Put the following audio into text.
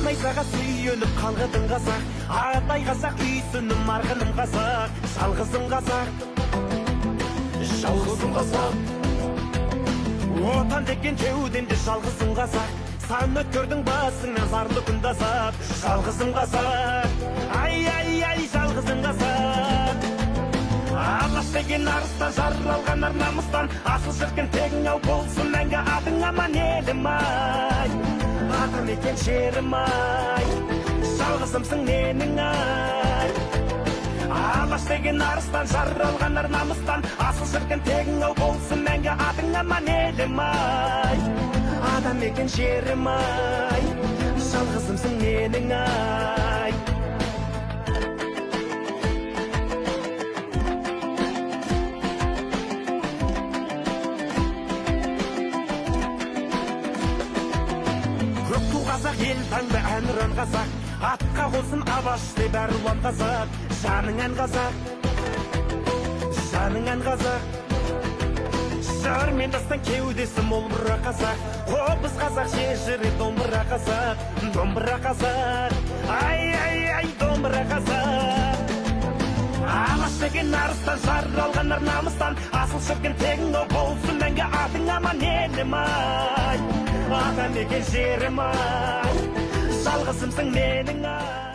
Найзаға сүйеніп қалғыдың қазақ, Ағатай қазақ, үйсінім арғыным қазақ, жалғызым қазақ, жалғызым қазақ. Отан деген кеудемде жалғызым қазақ, сан өткөрдің басыңнан зарлы күн тазап, жалғызым қазақ, ай, жалғызым қазақ. Алаш деген арыстан, жаралған ар намыстан, асыл шіркін тегің ау болсын мәңгі атың аман елім ай. Атам екен жерім ай, жалғызымсың менің ай. Алаш деген арыстан, жаралған ар намыстан, асыл шіркін тегің ау болсын мәңгі атың аман елім ай. Атам екен жерім ай, жалғызымсың менің ай. Қазақ ел таңды әнұран қазақ, атқа қосын абаш деп әр ұлан қазақ. Жаның ән қазақ, жаның ән қазақ. Жар мен дастан кеудесі мол мұра қазақ, қобыз қазақ, жежірі домбыра қазақ, домбыра қазақ, ай, домбыра қазақ. Алаш деген арыстан, жаралған ар намыстан, асыл шіркін тегің ау болсын мәңгі атың аман елім ай. Атам деген жерім ай, жалғызымсың менің ай.